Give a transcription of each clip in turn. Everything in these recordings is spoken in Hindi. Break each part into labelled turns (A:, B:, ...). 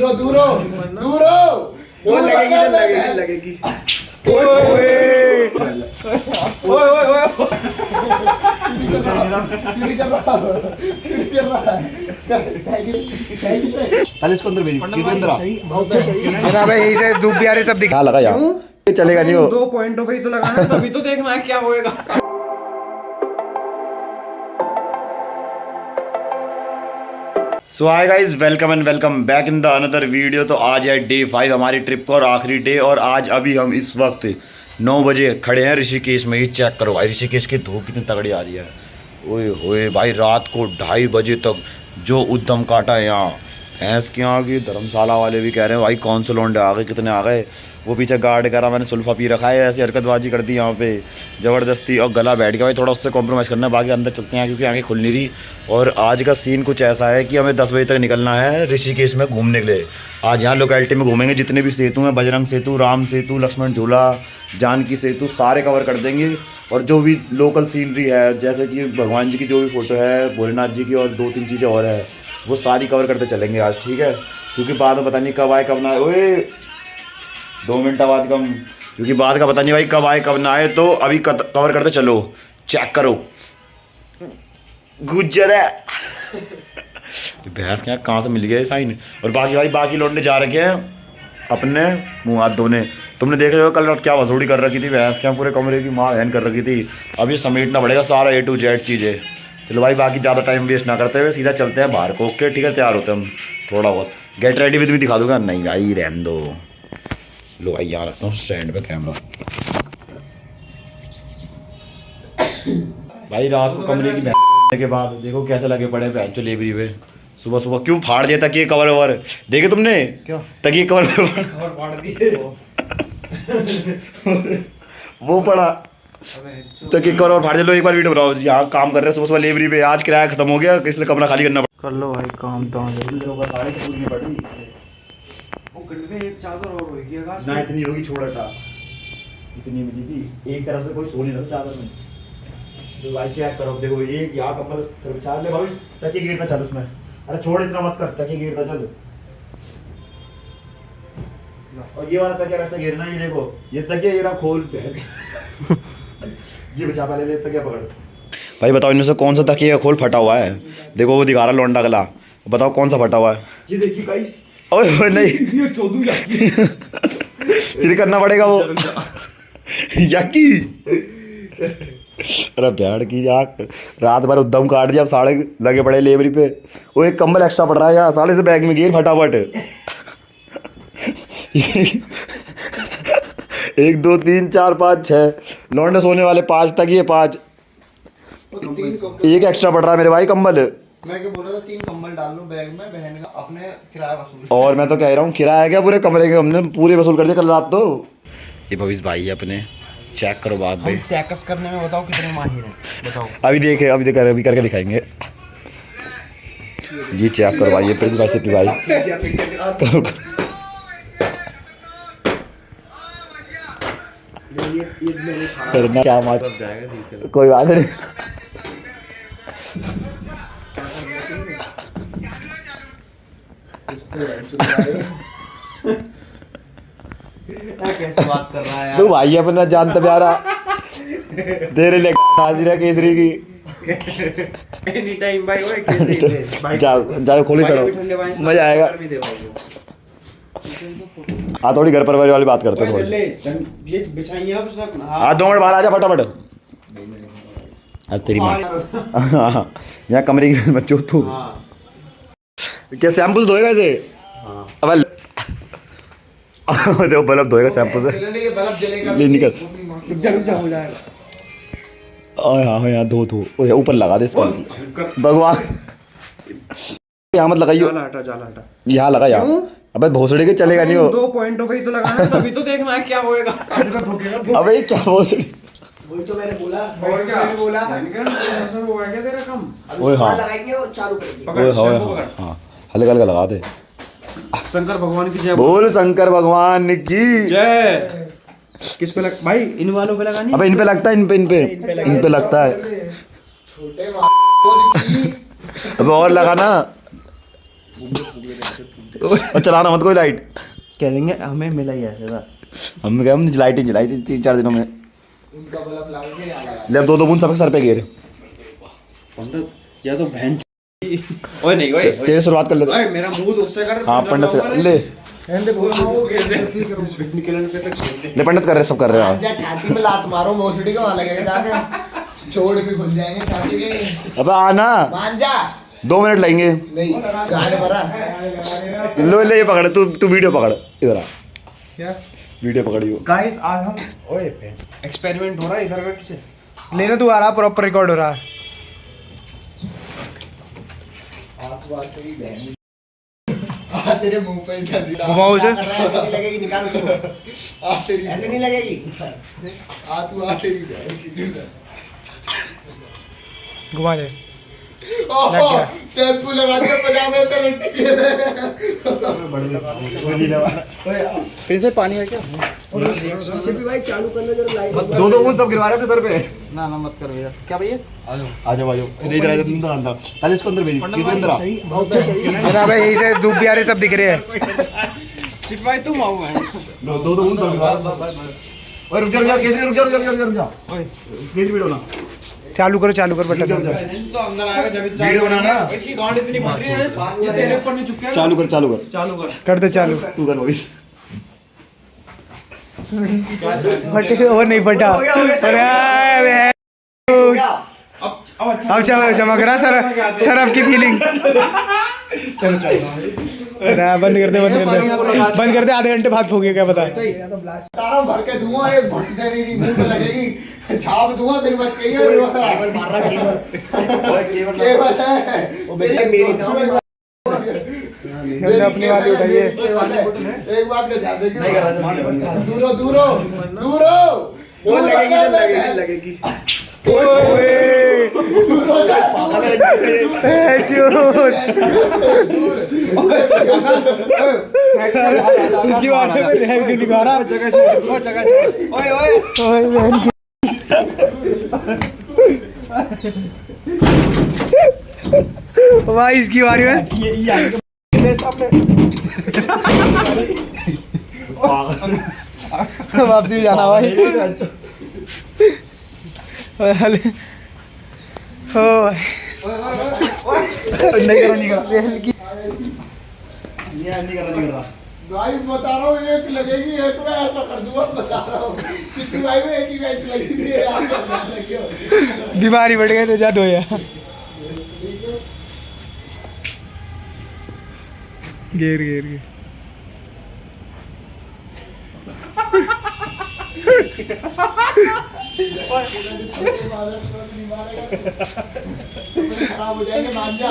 A: दूर हो वो लगेगी इसको अंदर
B: यही से धूप भी आ रही सब दिखा
A: लगा यार चलेगा नहीं हो
B: 2 पॉइंटों पे ही तो लगाना तभी तो देखना है क्या होएगा।
A: So hi guys, welcome and welcome back in the another video. तो आज है डे 5 हमारी ट्रिप का और आखिरी डे। और आज अभी हम इस वक्त 9 बजे खड़े हैं ऋषिकेश में। ये चेक करो भाई, ऋषिकेश की धूप कितनी तगड़ी आ रही है। ओए होए भाई, रात को 2:30 बजे तक जो उद्यम काटा है यहाँ। भैंस के यहाँ की धर्मशाला वाले भी कह रहे हैं भाई कौन से लोंडे आ गए, कितने आ गए। वो पीछे गार्ड करा, मैंने सुल्फा पी रखा है, ऐसी हरकतबाजी कर दी यहाँ पे ज़बरदस्ती। और गला बैठ गया भाई, थोड़ा उससे कॉम्प्रोमाइज़ करना है। बाकी अंदर चलते हैं क्योंकि आंखें खुल नहीं रही। और आज का सीन कुछ ऐसा है कि हमें 10 बजे तक निकलना है ऋषिकेश में घूमने के लिए। आज यहाँ लोकेलिटी में घूमेंगे, जितने भी सेतु हैं, बजरंग सेतु, राम सेतु, लक्ष्मण झूला, जानकी सेतु, सारे कवर कर देंगे। और जो भी लोकल सीनरी है, जैसे कि भगवान जी की जो भी फ़ोटो है, भोलेनाथ जी की, और 2-3 चीज़ें और है, वो सारी कवर करते चलेंगे आज, ठीक है। क्योंकि बाद में पता नहीं कब आए कब ना आए। ओए 2 मिनट बाद कम, क्योंकि बाद का पता नहीं भाई कब आए कब ना आए। तो अभी कवर करते चलो। चेक करो गुजर है भैंस क्या कहाँ से मिल गया साइन। और बाकी भाई बाकी लौटने जा रखे हैं अपने मुँह हाथ धोने। तुमने देखा होगा कल रात क्या वसूड़ी कर रखी थी भैंस क्या, पूरे कमरे की माँ बहन कर रखी थी। अब ये समेटना पड़ेगा सारा A to Z चीज़ें। चलो भाई बाकी ज़्यादा टाइम वेस्ट ना करते हुए सीधा चलते हैं बाहर को। ओके ठीक है, तैयार होते हैं हम थोड़ा बहुत। गेट रेडी विद भी दिखा दूंगा। नहीं भाई रहने दो। लो भाई यहाँ रखता हूँ स्टैंड पे कैमरा। भाई रात को कमरे की बहन के बाद देखो कैसे लगे पड़े बहन चो लेबरी पे। सुबह सुबह क्यों फाड़ दिया तकिए कवर ववर, देखे तुमने क्यों तकिए कवर फाड़ दिए वो पड़ा तकिए कवर और फाड़ दिया। लो एक बार वीडियो बनाओ, यहाँ काम कर रहे हैं सुबह सुबह लेबरी पे। आज किराया खत्म हो गया इसलिए कमरा खाली करना
B: कर लो भाई काम तो
A: एक चादर और होगी ना, इतनी होगी छोड़ हटा, इतनी मिली थी। एक तरफ से कोई सो नहीं रहा चादर में। तो भाई चेक करो, देखो एक यहाँ कंबल सर बिछा ले भाई, तकिए गिरता चल उसमें। अरे छोड़ इतना मत कर, तकिए गिरता चल। और ये वाला तकिया कैसे गिरना, ये देखो ये तकिया ये रहा खोल पे ये बचा पहले ले तकिया पकड़। भाई बताओ इनमें से कौन सा तकिया खोल फटा हुआ है। देखो वो दिखा रहा लौंडा गला, बताओ कौन सा फटा हुआ है।
B: ये देखिए गाइस।
A: ओए नहीं
B: ये चोदू याकी
A: फिर करना पड़ेगा वो याकी। अरे भैड़ की आँख, रात भर उद्दम काट दिया, अब साढ़े लगे पड़े लेबरी पे। वो एक कंबल एक्स्ट्रा पड़ रहा है यहाँ, साढ़े से बैग में गिर फटाफट 1 2 3 4 5 6 लौंडे सोने वाले 5 तक, ये 5 एक एक्स्ट्रा पड़ रहा है मेरे भाई कंबल।
C: मैं क्या बोल रहा था, 3 कंबल डाल लूं बैग में, बहन का अपने किराया वसूल।
A: और मैं तो कह रहा हूँ किराया क्या, पूरे कमरे के हमने पूरे वसूल कर दिए कल रात। तो ये भविष्य भाई है अपने, चेक करो बात भाई।
B: सैकस करने में बताओ कितने माहिर हैं बताओ।
A: अभी करके दिखाएंगे। ये चेक करो भाई, ये प्रिंस भाई सिटी भाई करो करना क्या मार कोई बात नहीं।
B: कैसे बात कर रहा है यार
A: तू भाई अपना जानता प्यारा तेरे लिए हाजिर है केसरी की।
B: एनी टाइम भाई ओए केसरी
A: जाओ खोले करो, मजा आएगा। हाँ थोड़ी घर परिवार वाली बात करते हैं थोड़ी।
B: ये बिछाइए अब सब।
A: हाँ 2 मिनट बाहर आ जा फटाफट। अरे तेरी माँ यहाँ कमरे की बच्चों तू क्या शैम्पू से धोएगा इसे। अब देखो बल्ब धोएगा शैम्पू से,
C: बल्ब जलेगा
A: ले निकल।
B: जरूर हो जाएगा।
A: हाँ यहाँ धो ऊपर लगा दे इसका भगवान। यहाँ मत लगाइयो,
B: जाला हटा
A: यहाँ लगा यहाँ। अबे भोसड़ी के चलेगा नहीं हो।
B: 2 पॉइंटों पे ही तो लगाना तभी तो देखना है क्या होएगा।
A: अबे क्या भोसड़ी,
C: वही तो मैंने बोला।
B: और क्या मैंने बोला असर हुआ क्या तेरा कम।
A: ओए हाँ
C: लगाएंगे और चालू करेंगे।
A: ओए हाँ हाँ हल्का हल्का लगा दे।
B: शंकर भगवान की जय
A: बोल शंकर भगवान की
B: जय। किस पे लग भाई, इन वालों पे लगानी।
A: अबे इन पे लगता है, इन पे लगता है।
C: छोटे
A: अबे और लगाना और चलाना मत कोई लाइट।
B: कह देंगे हमें मिला ही ऐसे था।
A: हमने कहा हमने लाइट ही जलाई थी 3-4 दिनों में।
C: उनका बल्ब लगा के यहाँ लगा।
A: ले अब 2-2 बूंद सबके सर पे गिर।
B: पंडित या तो बहन ओए नहीं ओए
A: तेरे शुरुआत कर लेते।
B: ओए मेरा मुंह तो उससे कर।
A: हाँ पंडित से ले
B: कहते वो कह दे निकलने पे तक छोड़ दे।
A: ले पंडित कर रहे सब कर रहे हैं।
C: जा छाती में लात मारो भोसड़ी को वहाँ लगेगा जाके। छोड़ भी खुल जाएंगे छाती के।
A: अबे आना
C: मान जा।
A: 2 मिनट लगेंगे।
C: नहीं गाने भरा।
A: लो ले ये पकड़ तू वीडियो पकड़ इधर आ।
B: क्या
A: वीडियो पकड़ियो।
B: गाइस आज हम ओए एक्सपेरिमेंट हो रहा है इधर बैठ से लेना तू आ रहा प्रॉपर रिकॉर्ड हो रहा है।
C: तेरे मुंह पे ही था।
B: घुमाओ उसे।
C: ऐसे नहीं लगेगी निकाल उसको। आ तेरी ऐसे नहीं लगेगी। आ तू आ तेरी बहन की जूता।
B: घुमा दे।
C: ओह शैम्पू लगा दिया पजामे पे रट्टी के।
B: फिर से पानी है क्या?
C: इसे भी भाई चालू करना जरा लाइट।
A: 2-2 बूंद सब गिरवा रहे थे सर पे।
C: ना ना मत कर भैया। क्या भैया?
A: आ जाओ इधर आ तुम अंदर पहले इसको अंदर भेज किस अंदर आ।
B: अरे भाई यही से धूप भी आ रही सब दिख रहे हैं। सिर्फ भाई तुम आओ मैं
A: 2-2 बूंद सब गिरवा ओए रुक जा केसरी रुक जा ओए प्लीज वीडियो ना
B: चालू कर बटन
C: तो अंदर आएगा जब
A: वीडियो बनाना।
C: इसकी गांड इतनी बढ़ रही है ये तेरे ऊपर नहीं चुपके।
A: चालू कर
B: कर दे चालू।
A: तू कर वॉइस।
B: फटे और नहीं फटा। अरे अब चमक रहा सर आपकी फीलिंग। बंद कर दे आधे घंटे बाद हो गया क्या बता।
C: तारा भर के धुआं ये भट देगी मुंह पे लगेगी छाप धुआं फिर बच गई है। केबल मार रहा केबल है वो बेटा मेरी ना
B: अपनी वाली उठाइए।
C: एक बात का ध्यान रखिए
A: नहीं कर रहा
C: दूरो वो लगेगी
B: उसकी बात में रिहाई क्यों निकाल रहा? जगह छोड़। ओए भाई इसकी बारी में वापसी भी जाना भाई।
A: नहीं कर रहा
C: भाई बता रहा हूँ एक लगेगी एक में ऐसा कर दूंगा बता रहा हूँ। सिद्धू भाई में एक ही बैठ लगी थी आप ध्यान रखियो।
B: बीमारी बढ़ गई तो जा दो यार। घेर
C: खराब हो जाएंगे मान जा।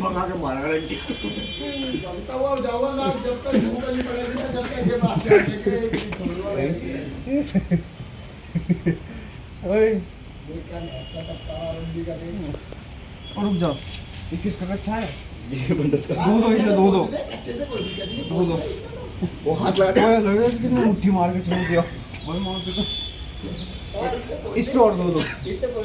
A: मंगा के मारा गारंटी।
C: जब तक वो जाओ ना जब तक भूख नहीं पड़ेगी ना जब तक ये बात करेंगे
B: ओए
C: ऐसा करता रंडी का देख।
B: रुक जाओ। 21 का अच्छा है।
A: ये बंदा
B: दो
C: अच्छे से कोई दिक्कत नहीं।
B: दो
A: वो हाथ लगा
B: ओए लगे इसकी मुट्ठी मार के छोड़ दिया। भाई मार के तो इस पे और दो
C: इससे कोई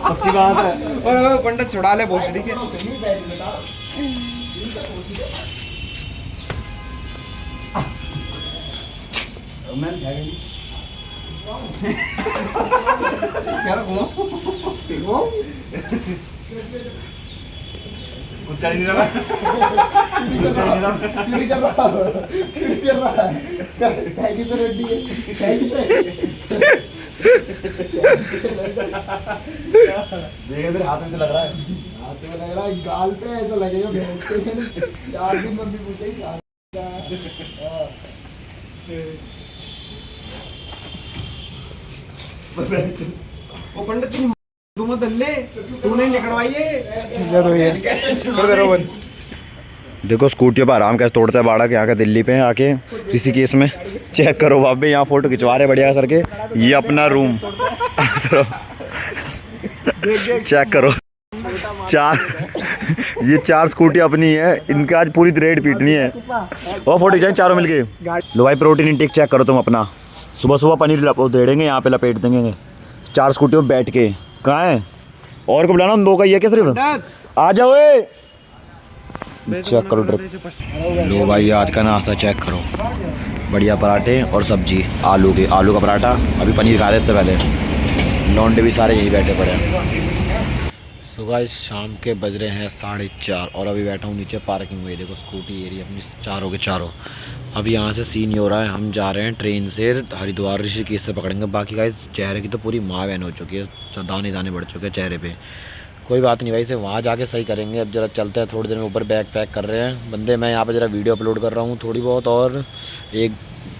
A: पक्की बात है।
B: ओए पंडित छुड़ा ले बहुत ठीक है।
C: नहीं बैठ बता
A: मैं जाएगा
B: यार वो
A: कुछ कर ही नहीं रहा।
C: कैसी तो रेडी है कैसी तो
A: देखिए मेरे हाथ में तो लग रहा है।
C: हाथ में लग रहा है गाल पे ऐसा लगेगा भैंस के 4 दिन मम्मी पूछेगी गाल
B: वो पंडित तुम मत ले तूने निकलवाई है।
A: देखो स्कूटियों पर आराम कैसे तोड़ता है बाड़ा के यहाँ का दिल्ली पे आके ऋषिकेश में चेक करो। बाबे यहाँ फोटो खिंचवा रहे बढ़िया करके। ये अपना रूम चेक करो, 4 ये 4 स्कूटी अपनी है, इनके आज पूरी रेड पीटनी है। और 40 जाए चारों मिलके। लो भाई प्रोटीन इंटेक चेक करो तुम अपना। सुबह सुबह पनीर दे देंगे, यहाँ पे लपेट देंगे 4 स्कूटियों में बैठ के। कहाँ है और को बुलाना, 2 का ही है क्या सिर्फ? आ जाओ। चेक करो ट्रिप। लो भाई आज का नाश्ता चेक करो, बढ़िया पराठे और सब्जी आलू का पराठा। अभी पनीर खा रहे इससे पहले। लौंडे भी सारे यहीं बैठे पड़े हैं। सुबह इस शाम के बज रहे हैं 4:30 और अभी बैठा हूँ नीचे पार्किंग में। देखो स्कूटी एरिया अपनी चारों के चारों। अभी यहाँ से सीन ये हो रहा है, हम जा रहे हैं ट्रेन से हरिद्वार ऋषिकेश से पकड़ेंगे। बाकी गाइस चेहरे की तो पूरी माँ बहन हो चुकी है, दाने बढ़ चुके हैं चेहरे पे। कोई बात नहीं भाई, से वहाँ जाके सही करेंगे। अब जरा चलते हैं, थोड़ी देर में ऊपर बैग पैक कर रहे हैं बंदे। मैं यहाँ पे जरा वीडियो अपलोड कर रहा हूँ थोड़ी बहुत, और एक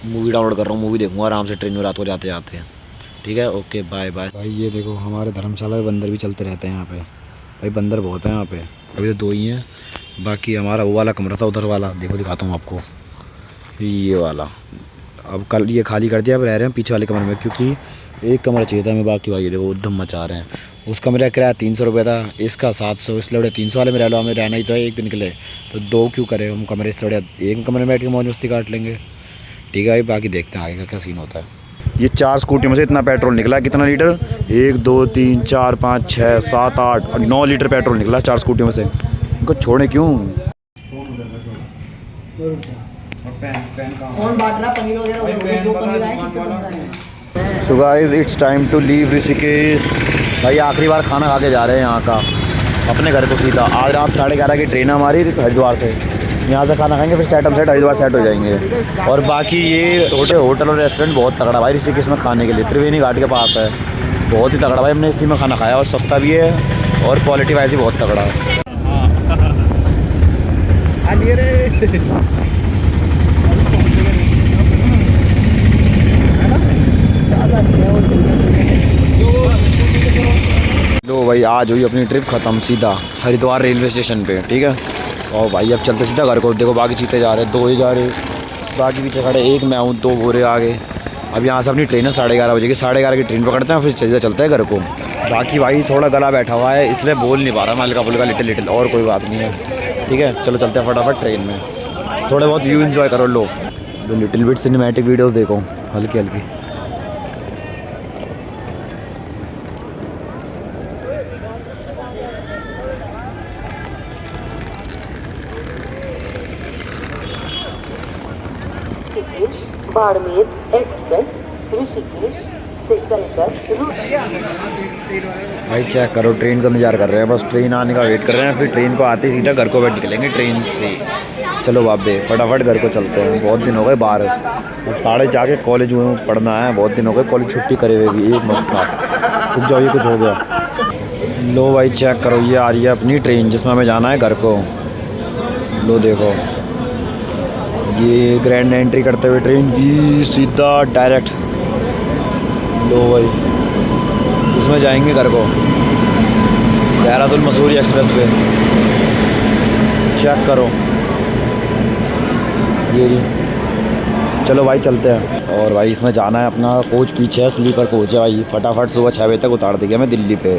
A: मूवी डाउनलोड कर रहा हूँ। मूवी देखूँगा आराम से ट्रेन में रात को जाते जाते। ठीक है, ओके बाय बाय। भाई ये देखो हमारे धर्मशाला में बंदर भी चलते रहते हैं यहाँ पे। भाई बंदर बहुत है यहाँ पे। अभी तो 2 ही हैं, बाकी हमारा वो वाला कमरा था उधर वाला, देखो दिखाता हूँ आपको, ये वाला। अब कल ये खाली कर दिया, अब रह रहे हैं पीछे वाले कमरे में, क्योंकि एक कमरा चाहिए था हमें। बाकी भाई देखो उद्धम मचा रहे हैं। उस कमरे का किराया 300 रुपये था, इसका 700। इसलिए बड़े 300 वाले में रह लो, हमें रहना ही तो है एक दिन के लिए, तो 2 क्यों करें हम कमरे। इससे बड़े एक कमरे में बैठ के मौज मस्ती काट लेंगे। ठीक है भाई, बाकी देखते हैं आगे का क्या सीन होता है। ये 4 स्कूटी में से इतना पेट्रोल निकला, कितना लीटर? 1 2 3 4 5 6 7 8 और 9 लीटर पेट्रोल निकला 4 स्कूटी में से। इनको छोड़े क्यों?
C: कौन बांट रहा पनीर वगैरह? 2 पनीर आए, कितने पनीर आए?
A: So guys it's time to leave Rishikesh. भाई आखिरी बार खाना खा के जा रहे हैं यहाँ का, अपने घर को सीधा। आज रात 11:30 की ट्रेन हमारी हरिद्वार से। यहाँ से खाना खाएंगे, फिर सेट हरिद्वार सेट हो जाएंगे। और बाकी ये होटल और रेस्टोरेंट बहुत तगड़ा भाई ऋषिकेश में खाने के लिए, त्रिवेणी घाट के पास है। बहुत ही तगड़ा भाई, हमने इसी में खाना खाया और सस्ता भी है और क्वालिटी वाइज भी बहुत तगड़ा है। लो भाई आज हुई अपनी ट्रिप ख़त्म, सीधा हरिद्वार रेलवे स्टेशन पे। ठीक है, और भाई अब चलते सीधा घर को। देखो बाकी चीते जा रहे हैं, 2 ही जा रहे, बाकी पीछे खड़े, एक मैं हूँ, 2 बोरे आगे। अब यहाँ से अपनी ट्रेन है 11:30 बजे की, 11:30 की ट्रेन पकड़ते हैं, फिर सीधा चलते हैं घर को। बाकी भाई थोड़ा गला बैठा हुआ है, इसलिए बोल नहीं पा रहा मैं, हल्का फुल्का लिटिल, और कोई बात नहीं है। ठीक है चलो चलते हैं फटाफट ट्रेन में, थोड़े बहुत व्यू इन्जॉय करो। लो लिटिल बिट सिनेमैटिक वीडियोज़ देखो हल्की हल्की।
D: बाड़मेर एक्सप्रेस ऋषिकेश से चलकर
A: भाई चेक करो, ट्रेन का इंतजार कर रहे हैं, बस ट्रेन आने का वेट कर रहे हैं। फिर ट्रेन को आते ही सीधा घर को बैठ निकलेंगे ट्रेन से। चलो बाबे फटाफट घर को चलते हैं, बहुत दिन हो गए बाहर। अब 4:30 कॉलेज में पढ़ना है, बहुत दिन हो गए कॉलेज छुट्टी करे हुए भी। एक मस्त बात, रुक जाओ ये कुछ हो गया। लो भाई चेक करो, ये आ रही है अपनी ट्रेन जिसमें हमें जाना है घर को। लो देखो ये ग्रैंड एंट्री करते हुए ट्रेन की सीधा डायरेक्ट। लो भाई इसमें जाएंगे घर को, देहरादून मसूरी एक्सप्रेस पे। चेक करो ये, चलो भाई चलते हैं। और भाई इसमें जाना है, अपना कोच पीछे है, स्लीपर कोच है भाई। फटाफट सुबह 6 बजे तक उतार देगी हमें दिल्ली पे।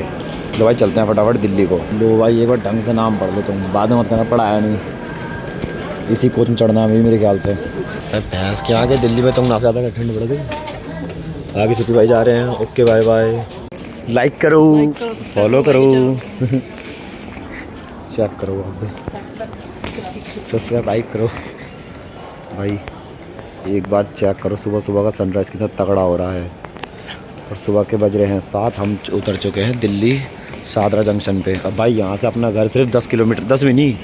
A: लो भाई चलते हैं फटाफट दिल्ली को। लो भाई एक बार ढंग से नाम पढ़ लो तुम, बाद में मतलब पढ़ाया नहीं। इसी कोच में चढ़ना है मेरे ख्याल से। भैंस के आगे दिल्ली में तुम ना ज़्यादा ठंड पड़ गई। आगे सिटी भाई जा रहे हैं, ओके बाय बाय। लाइक करो, फॉलो करो, चेक करो अब, सब्सक्राइब करो भाई। एक बात चेक करो, सुबह सुबह का सनराइज़ कितना तगड़ा हो रहा है। और सुबह के बज रहे हैं 7, हम उतर चुके हैं दिल्ली सादरा जंक्शन पे। अब भाई यहाँ से अपना घर सिर्फ 10 किलोमीटर, 10 भी नहीं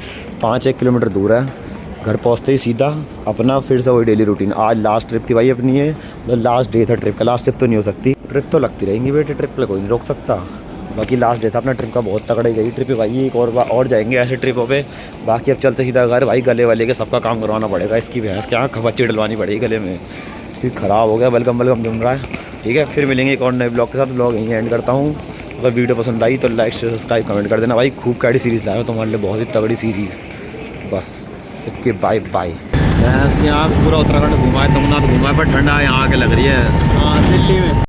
A: 5-1 किलोमीटर दूर है। घर पहुँचते ही सीधा अपना फिर से वही डेली रूटीन। आज लास्ट ट्रिप थी भाई अपनी, ये मतलब लास्ट डे था ट्रिप का। लास्ट ट्रिप तो नहीं हो सकती, ट्रिप तो लगती रहेंगी बेटे, ट्रिप पे कोई नहीं रोक सकता। बाकी लास्ट डे था अपना ट्रिप का, बहुत तगड़ी गई ट्रिप है भाई। एक और जाएंगे ऐसे ट्रिपों पे। बाकी अब चलते सीधा घर भाई, गले वाले के सबका काम करवाना पड़ेगा। इसकी भैंस के यहाँ खबच्ची डलवानी पड़ेगी गले में, क्योंकि ख़राब हो गया, बलगम जम रहा है। ठीक है, फिर मिलेंगे एक और नए ब्लॉग के साथ। ब्लॉग यहीं एंड करता हूँ। अगर वीडियो पसंद आई तो लाइक शेयर सब्सक्राइब कमेंट कर देना भाई। खूब कैडी सीरीज़ लाया हूँ तुम्हारे लिए, बहुत ही तगड़ी सीरीज़। बस ओके बाय बाय। भैंस के यहाँ पूरा उत्तराखंड घुमा है, तुमनाथ घुमा है, पर ठंडा यहाँ आके लग रही है। हाँ दिल्ली में।